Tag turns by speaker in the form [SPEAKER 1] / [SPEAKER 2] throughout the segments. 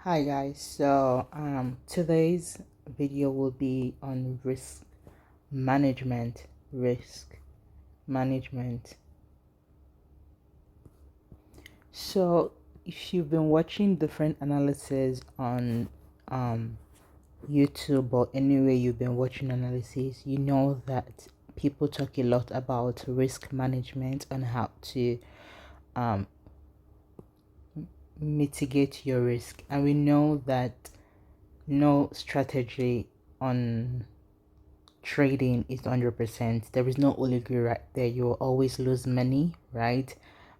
[SPEAKER 1] Hi guys, today's video will be on risk management. So if you've been watching different analysis on um YouTube or anywhere you've been watching analysis, you know that people talk a lot about risk management and how to um mitigate your risk, and we know that no strategy on trading is 100%. There is no oligarchy right there. You will always lose money, right?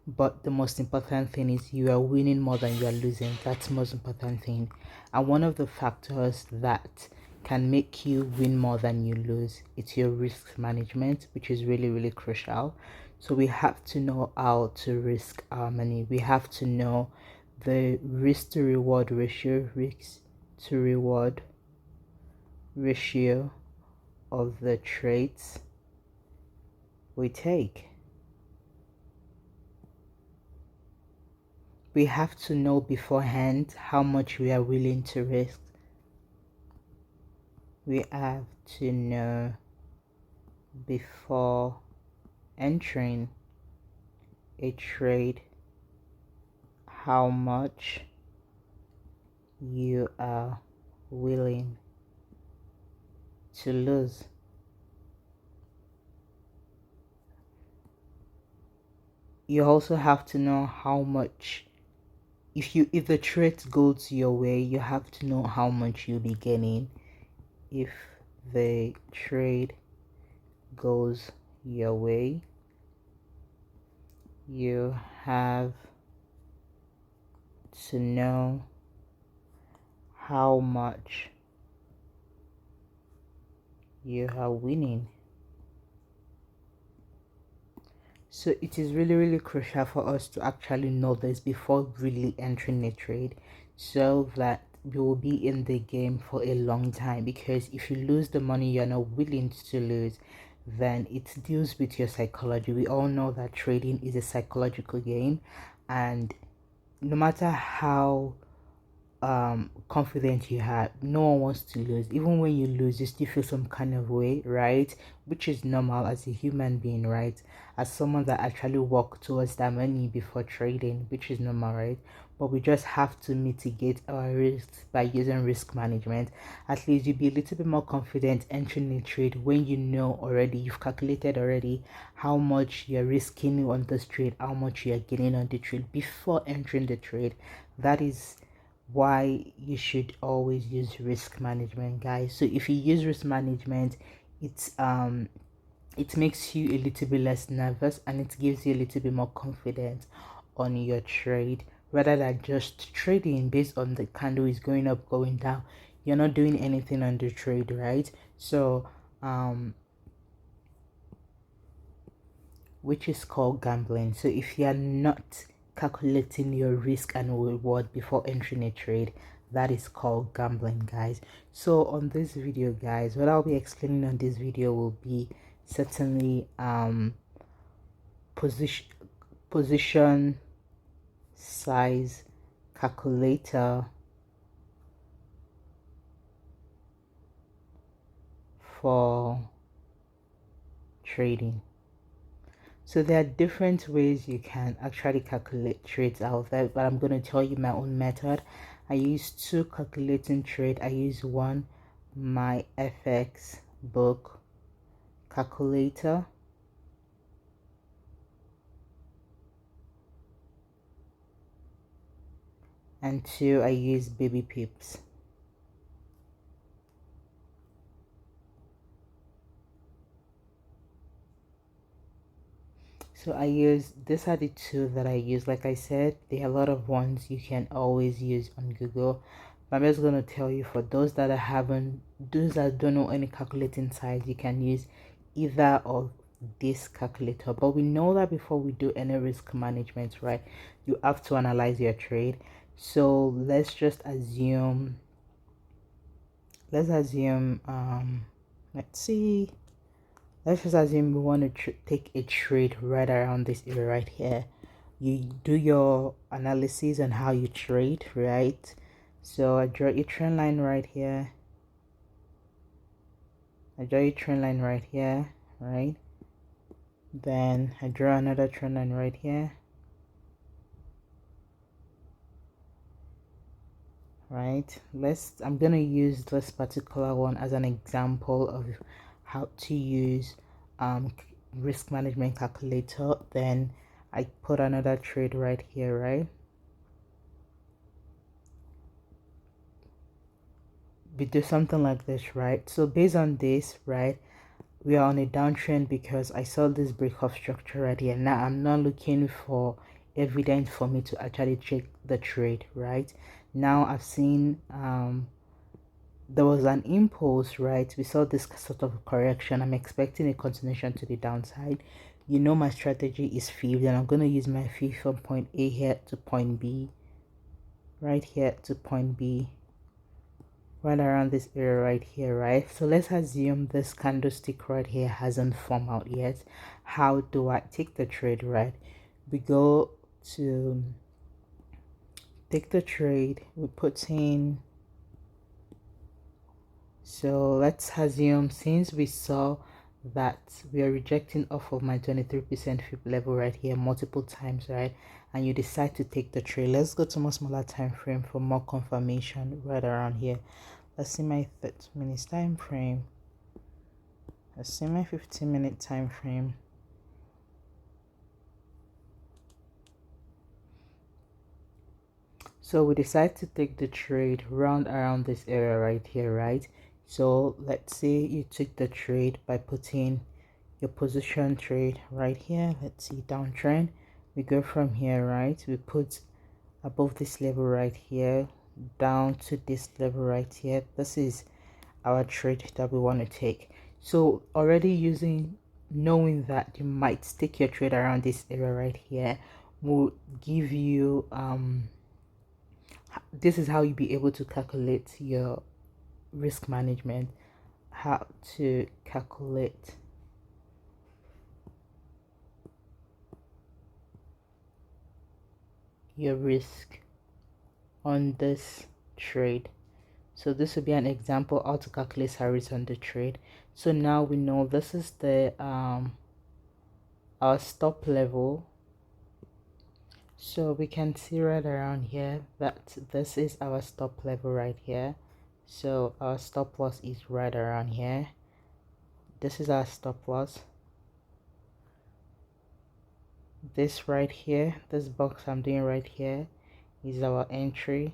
[SPEAKER 1] But the most important thing is you are winning more than you are losing. That's the most important thing. And one of the factors that can make you win more than you lose, it's your risk management, which is really, really crucial. So we have to know how to risk our money. We have to know the risk to reward ratio, risk to reward ratio of the trades we take. We have to know beforehand how much we are willing to risk. We have to know before entering a trade how much you are willing to lose. You also have to know how much, if the trade goes your way, you have to know how much you'll be gaining if the trade goes your way. You have to know how much you are winning. So it is really, really crucial for us to actually know this before really entering a trade, so that we will be in the game for a long time. Because if you lose the money you're not willing to lose, then it deals with your psychology. We all know that trading is a psychological game, and no matter how confident you have, no one wants to lose. Even when you lose, you still feel some kind of way, right? Which is normal as a human being, right? As someone that actually worked towards that money before trading, which is normal, right? But we just have to mitigate our risks by using risk management. At least you'll be a little bit more confident entering a trade when you know already, you've calculated already how much you're risking on this trade, how much you're gaining on the trade before entering the trade. That is why you should always use risk management, guys. So if you use risk management, it makes you a little bit less nervous, and it gives you a little bit more confidence on your trade, rather than just trading based on the candle is going up, going down. You're not doing anything on the trade, right? So which is called gambling. So if you are not calculating your risk and reward before entering a trade, that is called gambling, guys. So on this video, guys, what I'll be explaining on this video will be certainly position position size calculator for trading. So there are different ways you can actually calculate trades out there, but I'm going to tell you my own method. I use two calculating trade. I use one, my FX book calculator, and two, I use Baby Pips. So these are the two that I use. Like I said, there are a lot of ones you can always use on Google. I'm just going to tell you, for those that those that don't know any calculating size, you can use either of this calculator. But we know that before we do any risk management, right, you have to analyze your trade. So let's assume, let's see, let's just assume we want to take a trade right around this area right here. You do your analysis on how you trade, right? So I draw a trend line right here. I draw a trend line right here, right? Then I draw another trend line right here, right? I'm gonna use this particular one as an example of how to use risk management calculator. Then I put another trade right here, right? We do something like this, right? So based on this, right, we are on a downtrend because I saw this break of structure right here. Now I'm not looking for evidence for me to actually check the trade, right? Now I've seen there was an impulse, right? We saw this sort of correction. I'm expecting a continuation to the downside. You know my strategy is fib, and I'm going to use my fib from point A here to point B, right here to point B, right around this area right here, right? So let's assume this candlestick right here hasn't formed out yet. How do I take the trade, right? We go to take the trade, we put in, so let's assume since we saw that we are rejecting off of my 23% fib level right here multiple times, right? And you decide to take the trade. Let's go to more smaller time frame for more confirmation right around here. Let's see my 30 minutes time frame. Let's see my 15-minute time frame. So we decide to take the trade round around this area right here, right? So let's say you took the trade by putting your position trade right here. Let's see downtrend. We go from here, right? We put above this level right here down to this level right here. This is our trade that we want to take. So already knowing that you might take your trade around this area right here will give you this is how you'll be able to calculate your risk management, how to calculate your risk on this trade. So this will be an example how to calculate our risk on the trade. So now we know this is the our stop level. So we can see right around here that this is our stop level right here. So our stop loss is right around here. This is our stop loss. This right here, this box I'm doing right here is our entry,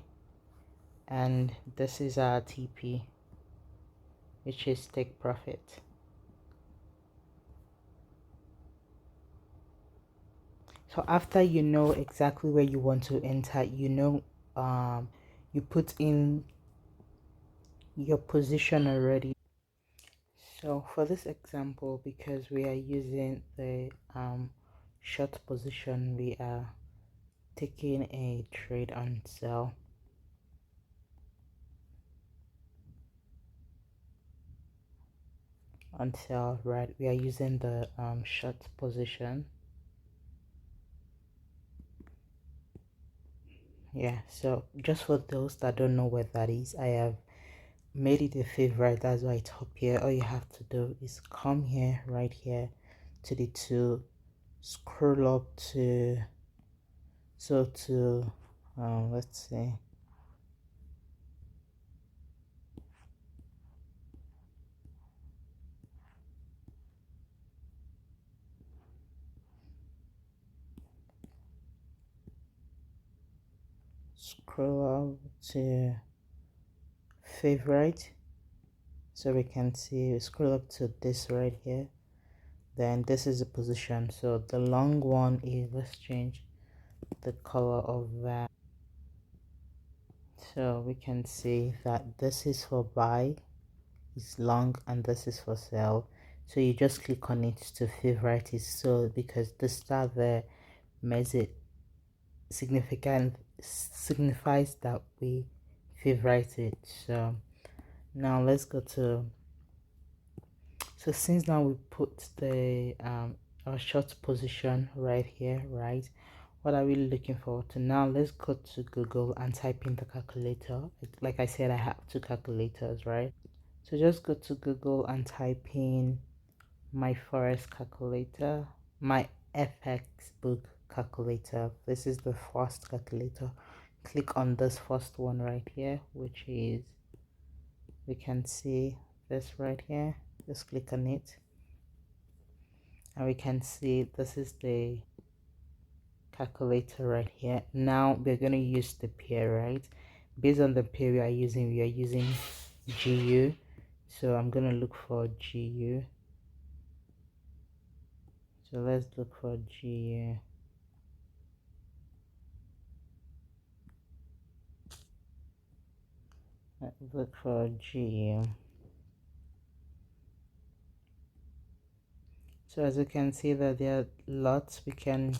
[SPEAKER 1] and this is our TP, which is take profit. So after you know exactly where you want to enter, you put in your position already. So for this example, because we are using the short position, we are taking a trade on sell. Until right, we are using the short position. Yeah, so just for those that don't know where that is, I have made it a favorite. That's why it's up here. All you have to do is come here, right here to the two, scroll up to let's see, scroll up to favorite, so we can see, scroll up to this right here. Then this is the position. So the long one is, let's change the color of that. So we can see that this is for buy, is long, and this is for sell. So you just click on it to favorite it. So because the star there makes it signifies that we favorite it. So now let's go to, so since now we put the our short position right here, right, what are we looking forward to now? Let's go to Google and type in the calculator. Like I said, I have two calculators, right? So just go to Google and type in my Forex calculator, my FX book calculator. This is the first calculator. Click on this first one right here, which is, we can see this right here. Just click on it and we can see this is the calculator right here. Now we're going to use the pair, right? Based on the pair we are using GU. So I'm going to look for GU. So let's look for GU. Let's look for GU. So as you can see that there are lots, we can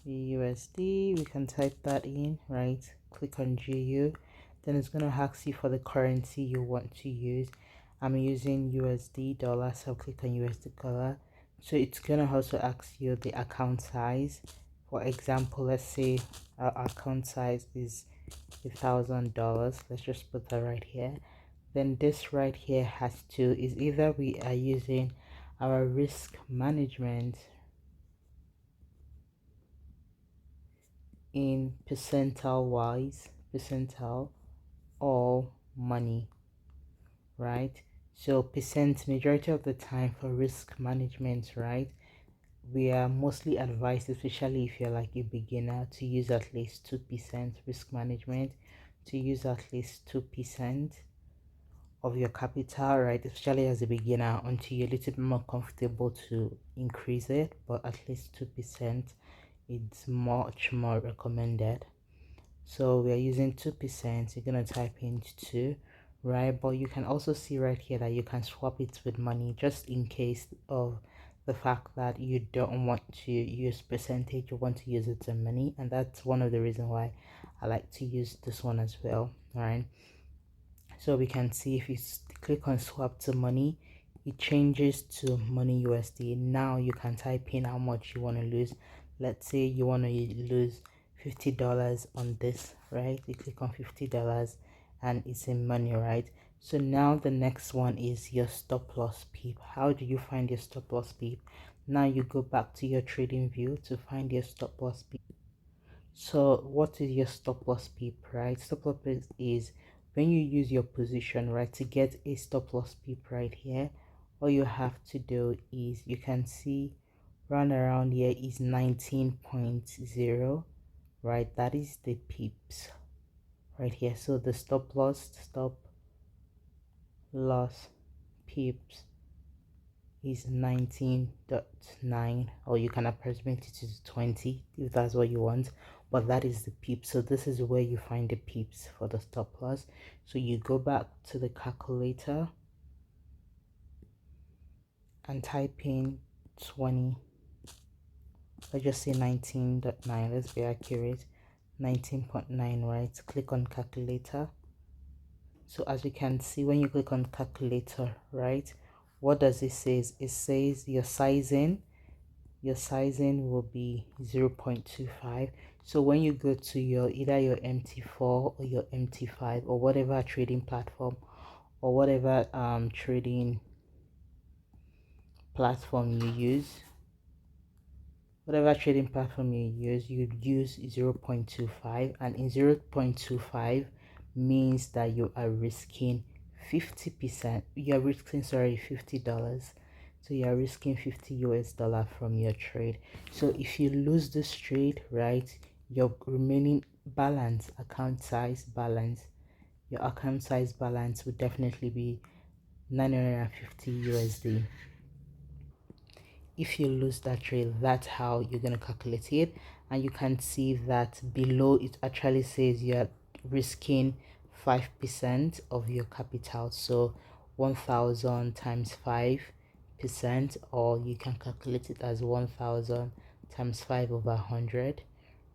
[SPEAKER 1] USD, we can type that in, right? Click on GU, then it's going to ask you for the currency you want to use. I'm using USD dollar, so I'll click on USD dollar. So it's going to also ask you the account size. For example, let's say our account size is $1,000. Let's just put that right here. Then this right here has to, is either we are using our risk management in percentile or money, right? So percent, majority of the time for risk management, right, we are mostly advised, especially if you're like a beginner, to use at least 2% risk management, to use at least 2% of your capital, right? Especially as a beginner, until you're a little bit more comfortable to increase it, but at least 2% it's much more recommended. So we are using 2%. You're gonna type in 2, right? But you can also see right here that you can swap it with money, just in case of the fact that you don't want to use percentage, you want to use it in money, and that's one of the reasons why I like to use this one as well. All right, so we can see if you click on swap to money, it changes to money USD. Now you can type in how much you want to lose. Let's say you want to lose $50 on this, right? You click on $50 and it's in money, right? So now the next one is your stop loss peep. How do you find your stop loss peep? Now you go back to your trading view to find your stop loss peep. So what is your stop loss peep, right? Stop loss peep is when you use your position, right? To get a stop loss peep right here, all you have to do is, you can see run around here is 19.0, right? That is the peeps right here. So the stop loss peeps is 19.9, or you can approximate it to 20 if that's what you want, but that is the peeps. So this is where you find the peeps for the stop loss. So you go back to the calculator and type in 20, let's just say 19.9, let's be accurate, 19.9, right? Click on calculator. So as you can see, when you click on calculator, right, what does it say? It says your sizing will be 0.25. So when you go to your either your MT4 or your MT5 or whatever trading platform or whatever trading platform you use, you use 0.25, and in 0.25 means that you are risking 50%. You are risking, sorry, $50. So you are risking 50 US dollar from your trade. So if you lose this trade, right, your remaining balance, your account size balance would definitely be 950 USD. If you lose that trade, that's how you're going to calculate it. And you can see that below it actually says you're risking 5% of your capital, so 1000 times 5%, or you can calculate it as 1000 times 5 over 100,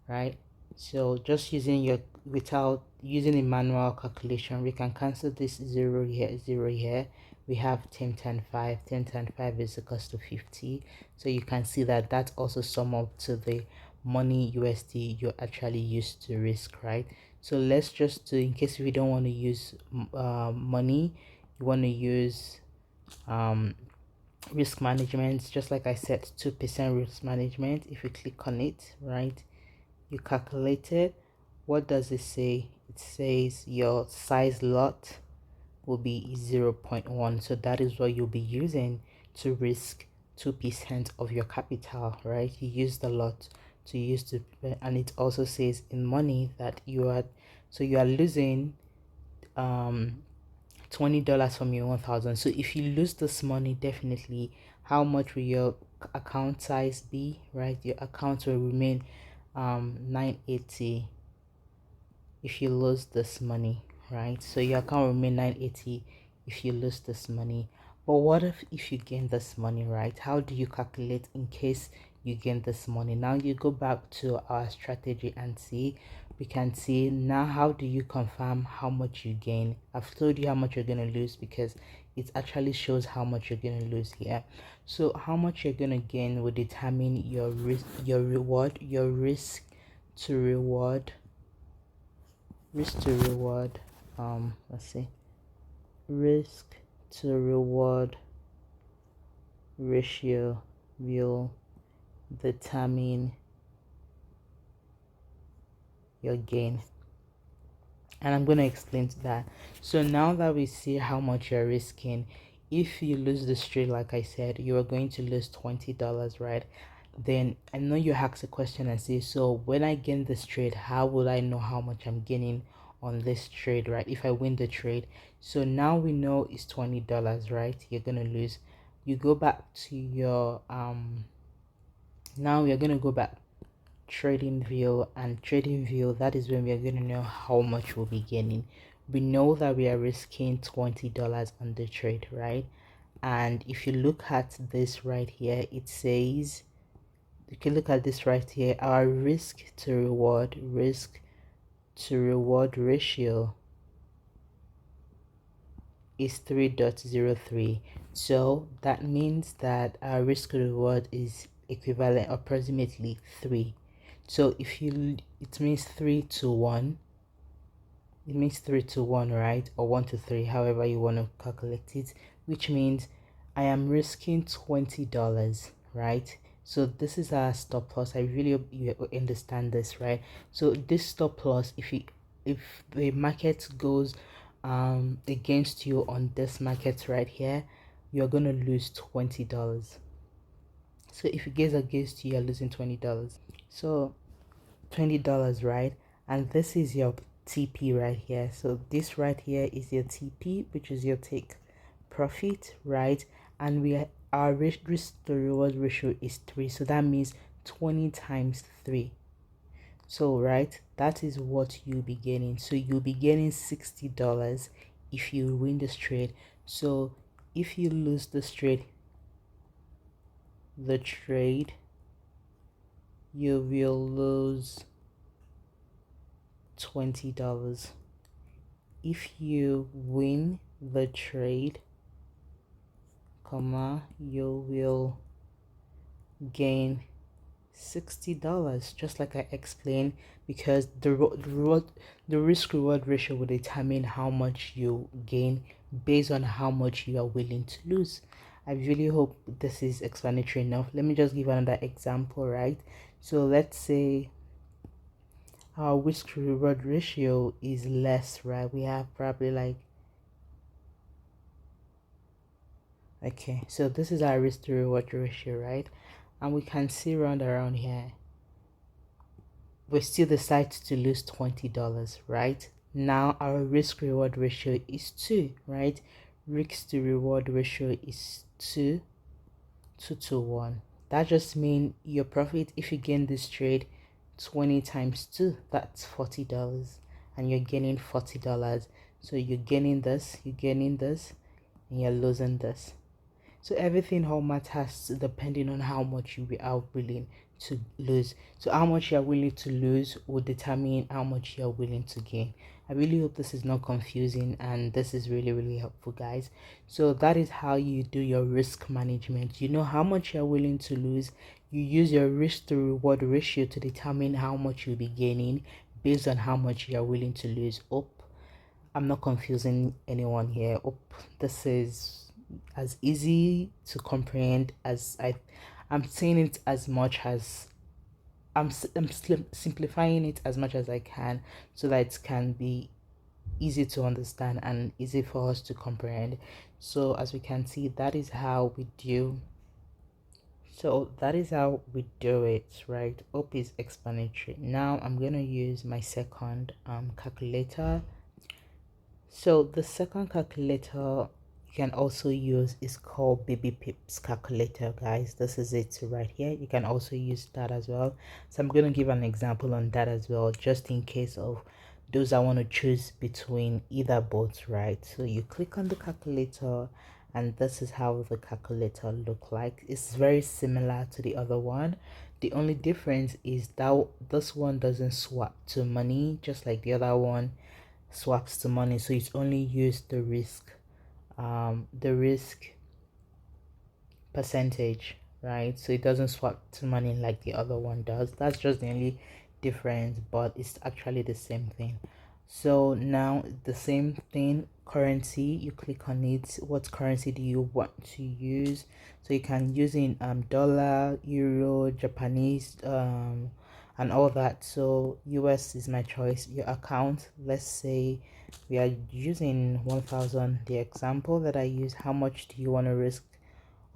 [SPEAKER 1] right? So just using your, without using a manual calculation, we can cancel this 0 here, 0 here. We have 10 10 5. 10 10 5 is equals to 50. So you can see that that also sum up to the money USD you actually use to risk, right? So let's just do, in case we don't want to use money, you want to use um risk management, just like I said, 2% risk management. If you click on it, right, you calculate it. What does it say? It says your size lot will be 0.1. So that is what you'll be using to risk 2% of your capital, right? You use the lot to use to, and it also says in money that you are, so you are losing $20 from your 1,000. So if you lose this money, definitely, how much will your account size be, right? Your account will remain 980 if you lose this money, right? So your account will remain 980 if you lose this money. But what if you gain this money, right? How do you calculate in case you gain this money? Now you go back to our strategy and see, we can see now how do you confirm how much you gain. I've told you how much you're going to lose because it actually shows how much you're going to lose here. So how much you're going to gain will determine your risk, your reward, your risk to reward, let's see, risk to reward ratio will determine your gain, and I'm going to explain to that. So now that we see how much you're risking, if you lose the trade, like I said, you are going to lose $20, right? Then I know you ask a question and say, so when I gain this trade, how will I know how much I'm gaining on this trade, right? If I win the trade. So now we know it's $20, right? You're gonna lose. You go back to your now we are gonna go back trading view, and trading view, that is when we are going to know how much we'll be gaining. We know that we are risking $20 on the trade, right? And if you look at this right here, it says, you can look at this right here, our risk to reward ratio is 3.03. So that means that our risk to reward is equivalent approximately 3. So if you, it means 3 to 1. It means 3 to 1, right? Or 1 to 3, however you want to calculate it, which means I am risking $20, right? So this is our stop loss. I really hope you understand this, right? So this stop loss, if the market goes against you on this market right here, you're gonna lose $20. So if it goes against you, you're losing $20. So $20, right? And this is your TP right here. So this right here is your TP, which is your take profit, right? And our risk to reward ratio is 3, so that means 20 times 3. So right, that is what you'll be getting. So you'll be getting $60 if you win this trade. So if you lose this trade, you will lose $20. If you win the trade, you will gain $60, just like I explained, because the risk reward ratio will determine how much you gain based on how much you are willing to lose. I really hope this is explanatory enough. Let me just give another example, right? So let's say our risk reward ratio is less, right? We have probably like, okay, so this is our risk to reward ratio, right? And we can see around here, we still decide to lose $20, right? Now our risk reward ratio is 2, right? Risk to reward ratio is 2 to 1. That just means your profit, if you gain this trade, 20 times 2, that's $40, and you're gaining $40. So you're gaining this, and you're losing this. So everything all matters depending on how much you are willing to lose. So how much you're willing to lose will determine how much you're willing to gain. I really hope this is not confusing, and this is really, really helpful, guys. So that is how you do your risk management. You know how much you're willing to lose. You use your risk to reward ratio to determine how much you'll be gaining based on how much you're willing to lose. I'm not confusing anyone here. This is as easy to comprehend as I'm saying it as much as simplifying it as much as I can so that it can be easy to understand and easy for us to comprehend. So as we can see, that is how we do. So that is how we do it, right? Hope is explanatory. Now I'm gonna use my second calculator. So the second calculator you can also use is called Baby Pips calculator, guys. This is it right here. You can also use that as well. So I'm going to give an example on that as well, just in case of those that want to choose between either both, right? So you click on the calculator, and this is how the calculator look like. It's very similar to the other one. The only difference is that this one doesn't swap to money just like the other one swaps to money, so it's only used the risk percentage, right? So it doesn't swap to money like the other one does. That's just the only difference, but it's actually the same thing. So now the same thing, currency, you click on it. What currency do you want to use? So you can use in dollar, euro, Japanese, and all that. So US is my choice. Your account, let's say we are using 1000. The example that I use, how much do you want to risk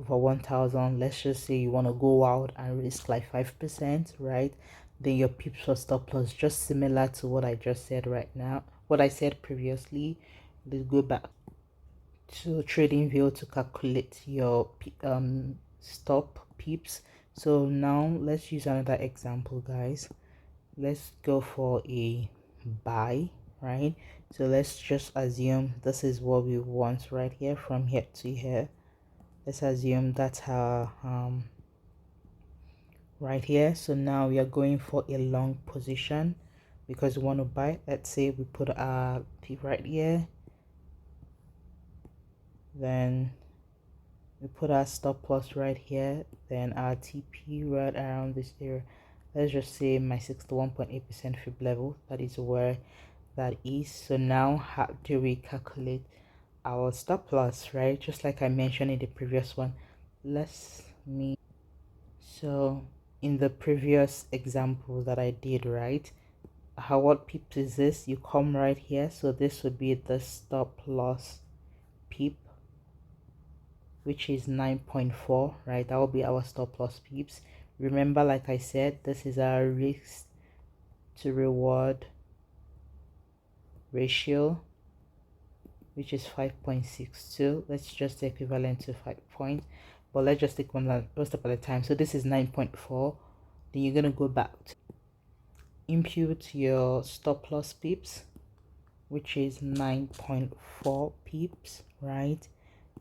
[SPEAKER 1] over 1000? Let's just say you want to go out and risk like 5%, right? Then your pips for stop loss, just similar to what I just said right now, what I said previously. Let's go back to TradingView to calculate your stop pips. So now let's use another example, guys. Let's go for a buy, right? So let's just assume this is what we want right here, from here to here. Let's assume that's our right here. So now we are going for a long position because we want to buy. Let's say we put our P right here, then we put our stop loss right here, then our TP right around this area. Let's just say my 61.8% fib level, that is where that is. So now how do we calculate our stop loss, right? Just like I mentioned in the previous one. So in the previous example that I did, right, how what peep is this? You come right here, so this would be the stop loss peep, which is 9.4, right? That will be our stop loss peeps. Remember, like I said, this is our risk to reward ratio, which is 5.62. Let's just equivalent to 5 points, but let's just take one step at a time. So this is 9.4. Then you're gonna go back to input your stop loss pips, which is 9.4 pips, right?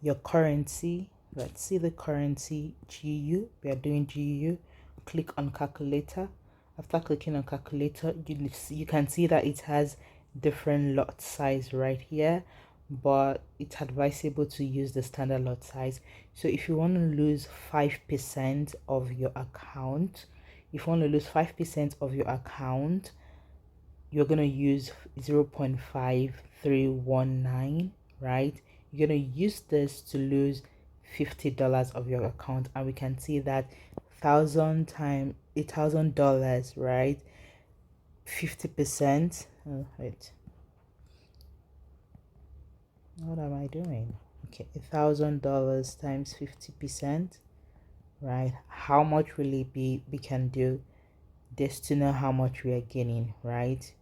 [SPEAKER 1] Your currency, let's see the currency, GU. We are doing GU. Click on calculator. After clicking on calculator, you can see that it has different lot size right here, but it's advisable to use the standard lot size. So if you want to lose 5% of your account, you're going to use 0.5319, right? You're going to use this to lose $50 of your account, and we can see that 1,000 times $8,000, right? 50%. Oh, wait, what am I doing? Okay, $1,000 times 50%, right? How much will it be? We can do this to know how much we are gaining, right?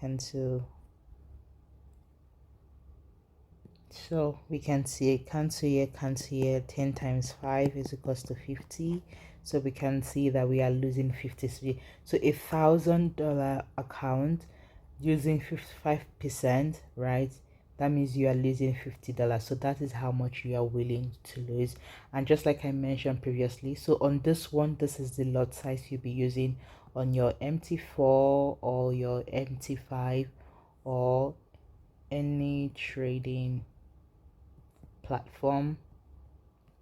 [SPEAKER 1] Cancel. So we can see cancel here, 10 times 5 is equals to 50. So we can see that we are losing 53. So $1,000 account using 55%, right? that means you are losing $50. So that is how much you are willing to lose. And just like I mentioned previously, so on this one, this is the lot size you'll be using on your MT4 or your MT5 or any trading platform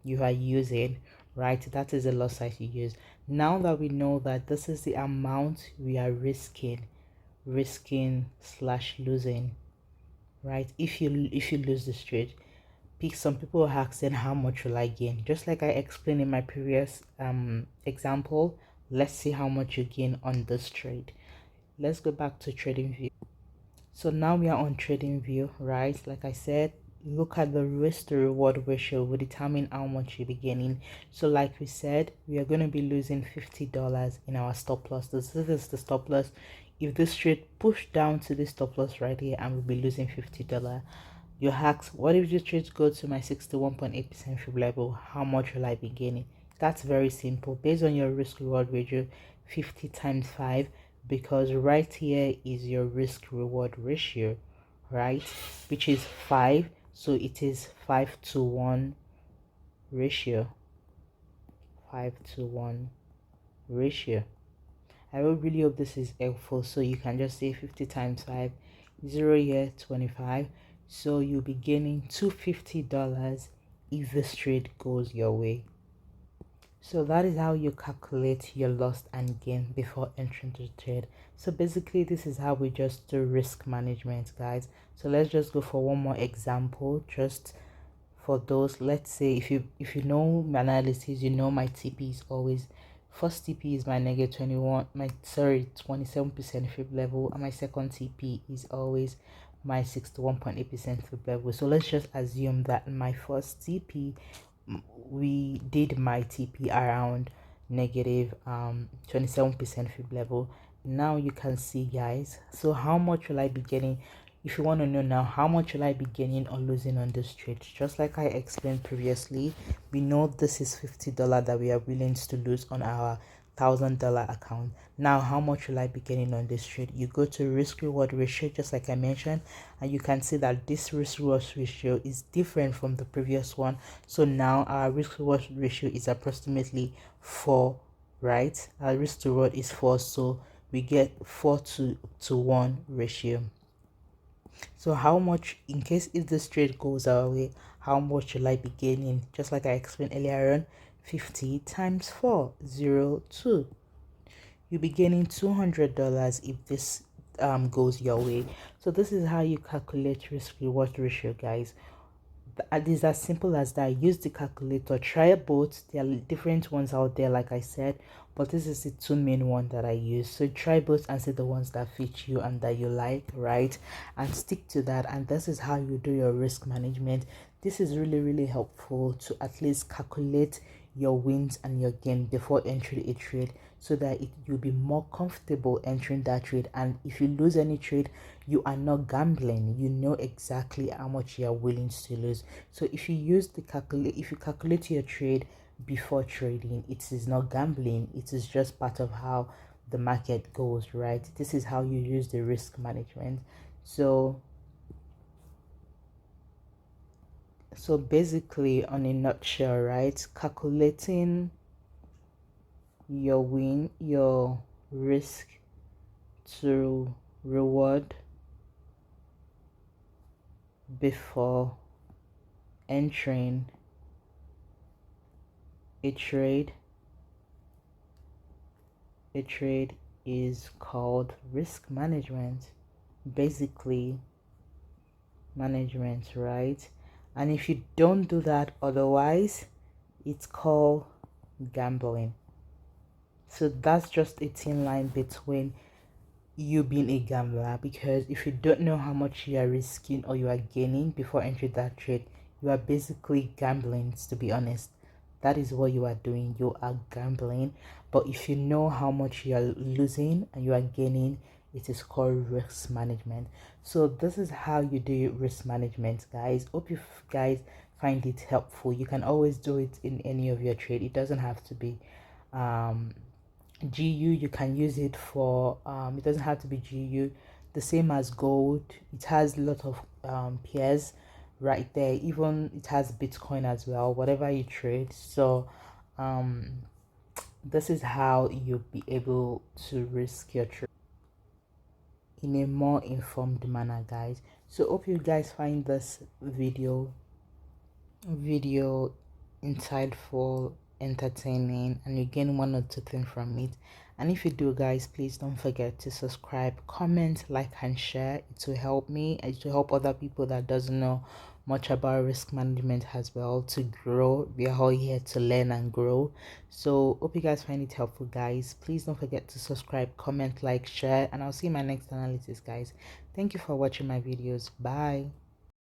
[SPEAKER 1] you are using, right? That is the lot size you use. Now that we know that this is the amount we are risking slash losing, right? If you lose this trade, pick, some people are asking how much will I gain. Just like I explained in my previous example, let's see how much you gain on this trade. Let's go back to TradingView. So now we are on TradingView, right? Like I said, look at the risk to reward ratio will determine how much you'll be gaining. So like we said, we are going to be losing $50 in our stop loss. This is the stop loss. If this trade push down to this stop loss right here, and we'll be losing $50. You ask, what if the trades go to my 61.8% fib level? How much will I be gaining? That's very simple. Based on your risk reward ratio, 50 times 5, because right here is your risk reward ratio, right? Which is 5. So it is 5 to 1 ratio. 5 to 1 ratio. I really hope this is helpful. So you can just say 50 times 5, 0 here, 25. So you'll be gaining $250 if this trade goes your way. So that is how you calculate your loss and gain before entering the trade. So basically this is how we just do risk management, guys. So let's just go for one more example, just for those. Let's say if you know my analysis, you know my TP is always, first TP is my negative 27% fib level, and my second TP is always my 61.8% fib level. So let's just assume that my first TP, we did my TP around negative 27% fib level. Now you can see, guys, so how much will I be getting? If you want to know now how much will I be gaining or losing on this trade, just like I explained previously, we know this is $50 that we are willing to lose on our $1,000 account. Now how much will I be getting on this trade? You go to risk reward ratio, just like I mentioned, and you can see that this risk reward ratio is different from the previous one. So now our risk reward ratio is approximately 4, right? Our risk to reward is 4, so we get 4 to 1 ratio. So how much, in case if this trade goes our way, how much will I be gaining? Just like I explained earlier on, 50 times 4, 0, 2. You'll be gaining $200 if this goes your way. So this is how you calculate risk reward ratio, guys. It is as simple as that. Use the calculator, try both. There are different ones out there, like I said, but this is the two main one that I use. So try both and see the ones that fit you and that you like, right? And stick to that. And this is how you do your risk management. This is really helpful to at least calculate your wins and your gain before entering a trade, so that you'll be more comfortable entering that trade. And if you lose any trade, you are not gambling. You know exactly how much you are willing to lose. So if you use the if you calculate your trade before trading, it is not gambling. It is just part of how the market goes, right? This is how you use the risk management. So basically, on a nutshell, right, calculating your win, your risk to reward before entering a trade is called risk management. Basically, management, right? And if you don't do that otherwise, it's called gambling. So that's just a thin line between you being a gambler, because if you don't know how much you are risking or you are gaining before entering that trade, you are basically gambling, to be honest. That is what you are doing. You are gambling. But if you know how much you are losing and you are gaining, it is called risk management. So this is how you do risk management, guys. Hope you guys find it helpful. You can always do it in any of your trade. It doesn't have to be GU. You can use it for it doesn't have to be GU. The same as gold, it has a lot of pairs right there. Even it has Bitcoin as well, whatever you trade. So this is how you'll be able to risk your trade in a more informed manner, guys. So hope you guys find this video insightful, entertaining, and you gain one or two things from it. And if you do, guys, please don't forget to subscribe, comment, like, and share. It will help me. It will help other people that doesn't know much about risk management as well to grow. We are all here to learn and grow. So hope you guys find it helpful, guys. Please don't forget to subscribe, comment, like, share, and I'll see you in my next analysis, guys. Thank you for watching my videos. Bye.